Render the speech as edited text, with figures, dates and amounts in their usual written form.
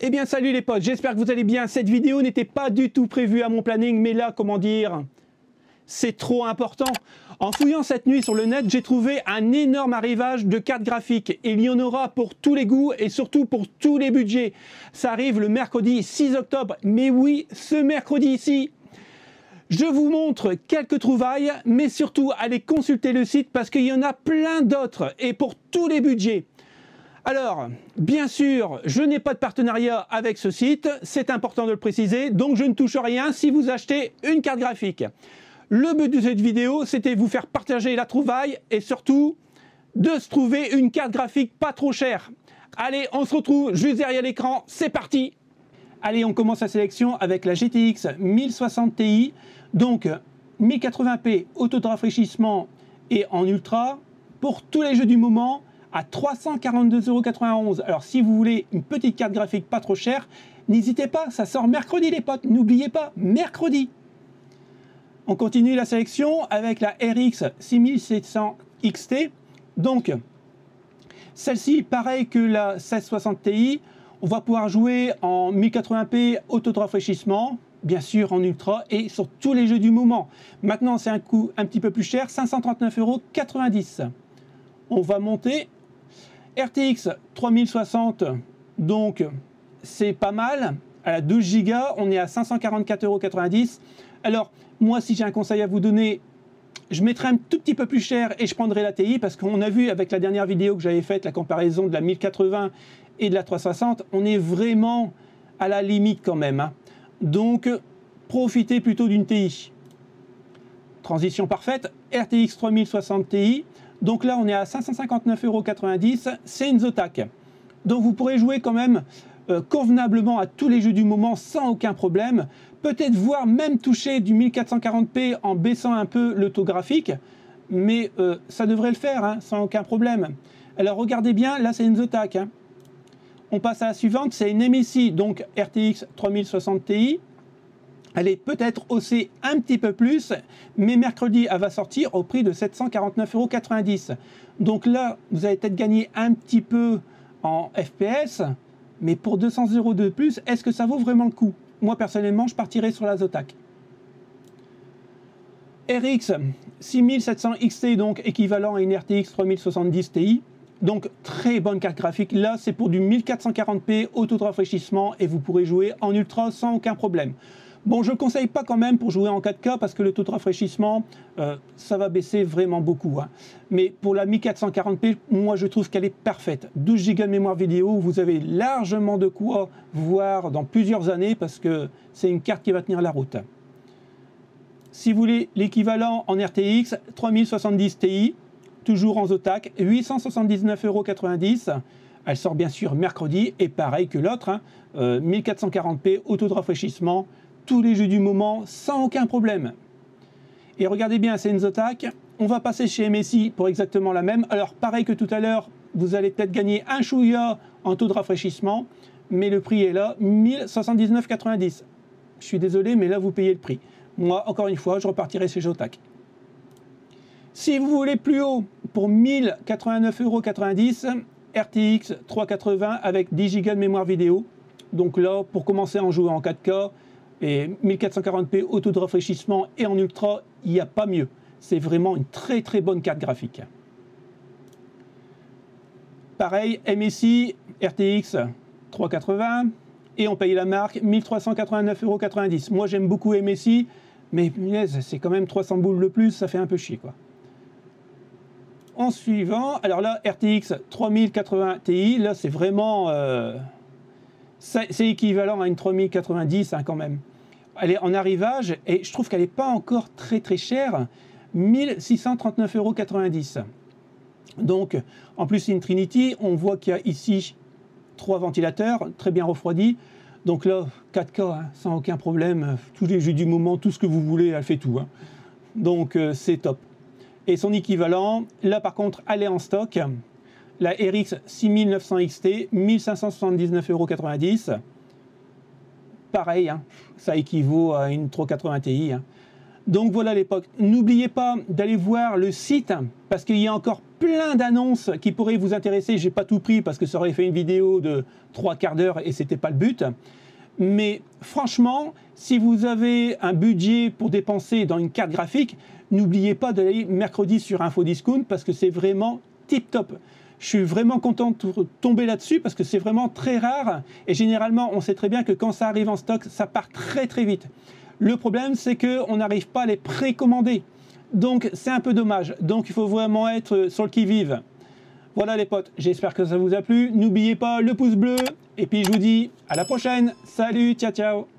Eh bien salut les potes, j'espère que vous allez bien. Cette vidéo n'était pas du tout prévue à mon planning, mais là, comment dire, c'est trop important. En fouillant cette nuit sur le net, j'ai trouvé un énorme arrivage de cartes graphiques. Et il y en aura pour tous les goûts et surtout pour tous les budgets. Ça arrive le mercredi 6 octobre. Mais oui, ce mercredi ici. Je vous montre quelques trouvailles, mais surtout allez consulter le site parce qu'il y en a plein d'autres et pour tous les budgets. Alors, bien sûr, je n'ai pas de partenariat avec ce site, c'est important de le préciser, donc je ne touche rien si vous achetez une carte graphique. Le but de cette vidéo, c'était vous faire partager la trouvaille et surtout de se trouver une carte graphique pas trop chère. Allez, on se retrouve juste derrière l'écran, c'est parti! Allez, on commence la sélection avec la GTX 1060 Ti, donc 1080p, auto de rafraîchissement et en ultra, pour tous les jeux du moment, à 342,91 €. Alors si vous voulez une petite carte graphique pas trop chère, n'hésitez pas, ça sort mercredi les potes, n'oubliez pas, mercredi. On continue la sélection avec la RX 6700 XT, donc celle-ci, pareil que la 1660 Ti, on va pouvoir jouer en 1080p auto de rafraîchissement, bien sûr en ultra et sur tous les jeux du moment. Maintenant c'est un coût un petit peu plus cher, 539,90 €. On va monter. RTX 3060, donc c'est pas mal. À la 12 Go, on est à 544,90 €. Alors, moi, si j'ai un conseil à vous donner, je mettrai un tout petit peu plus cher et je prendrai la TI parce qu'on a vu avec la dernière vidéo que j'avais faite, la comparaison de la 1080 et de la 360, on est vraiment à la limite quand même, hein. Donc, profitez plutôt d'une TI. Transition parfaite, RTX 3060 Ti. Donc là, on est à 559,90 €, c'est une Zotac. Donc vous pourrez jouer quand même convenablement à tous les jeux du moment sans aucun problème. Peut-être voire même toucher du 1440p en baissant un peu le taux graphique, mais ça devrait le faire, hein, sans aucun problème. Alors regardez bien, là c'est une Zotac, hein. On passe à la suivante, c'est une MSI, donc RTX 3060 Ti. Elle est peut-être haussée un petit peu plus, mais mercredi, elle va sortir au prix de 749,90 €. Donc là, vous allez peut-être gagner un petit peu en FPS, mais pour 200 € de plus, est-ce que ça vaut vraiment le coup? Moi, personnellement, je partirai sur la Zotac. RX 6700 XT, donc équivalent à une RTX 3070 Ti. Donc, très bonne carte graphique. Là, c'est pour du 1440p, auto de rafraîchissement, et vous pourrez jouer en ultra sans aucun problème. Bon, je ne conseille pas quand même pour jouer en 4K parce que le taux de rafraîchissement, ça va baisser vraiment beaucoup, hein. Mais pour la 1440p, moi je trouve qu'elle est parfaite. 12 Go de mémoire vidéo, vous avez largement de quoi voir dans plusieurs années parce que c'est une carte qui va tenir la route. Si vous voulez l'équivalent en RTX, 3070 Ti, toujours en Zotac, 879,90 €. Elle sort bien sûr mercredi et pareil que l'autre, hein, 1440p, auto de rafraîchissement, tous les jeux du moment sans aucun problème. Et regardez bien, c'est une Zotac. On va passer chez MSI pour exactement la même. Alors pareil que tout à l'heure, vous allez peut-être gagner un chouïa en taux de rafraîchissement, mais le prix est là, 1079,90 €. Je suis désolé, mais là vous payez le prix. Moi, encore une fois, je repartirai chez Zotac. Si vous voulez plus haut, pour 1089,90 €, RTX 380 avec 10 Go de mémoire vidéo. Donc là, pour commencer à en jouer en 4K, et 1440p auto de rafraîchissement et en ultra, il n'y a pas mieux. C'est vraiment une très très bonne carte graphique. Pareil, MSI, RTX 380 et on paye la marque 1389,90 €. Moi j'aime beaucoup MSI, mais c'est quand même 300 boules de plus, ça fait un peu chier quoi. En suivant, alors là RTX 3080 Ti, là c'est vraiment... c'est équivalent à une 3090 hein, quand même. Elle est en arrivage et je trouve qu'elle n'est pas encore très très chère. 1639,90 €. Donc, en plus c'est une Trinity, on voit qu'il y a ici 3 ventilateurs très bien refroidis. Donc là, 4K, hein, sans aucun problème. Tous les jeux du moment, tout ce que vous voulez, elle fait tout, hein. Donc c'est top. Et son équivalent, là par contre, elle est en stock. La RX 6900 XT, 1579,90 €. Pareil, hein, ça équivaut à une 380 Ti. Hein. Donc voilà les potes, n'oubliez pas d'aller voir le site parce qu'il y a encore plein d'annonces qui pourraient vous intéresser. J'ai pas tout pris parce que ça aurait fait une vidéo de 3/4 d'heure et c'était pas le but. Mais franchement, si vous avez un budget pour dépenser dans une carte graphique, n'oubliez pas d'aller mercredi sur Infodiscount parce que c'est vraiment tip top. Je suis vraiment content de tomber là-dessus parce que c'est vraiment très rare et généralement on sait très bien que quand ça arrive en stock, ça part très très vite. Le problème c'est qu'on n'arrive pas à les précommander. Donc c'est un peu dommage. Donc il faut vraiment être sur le qui-vive. Voilà les potes, j'espère que ça vous a plu. N'oubliez pas le pouce bleu et puis je vous dis à la prochaine. Salut, ciao ciao.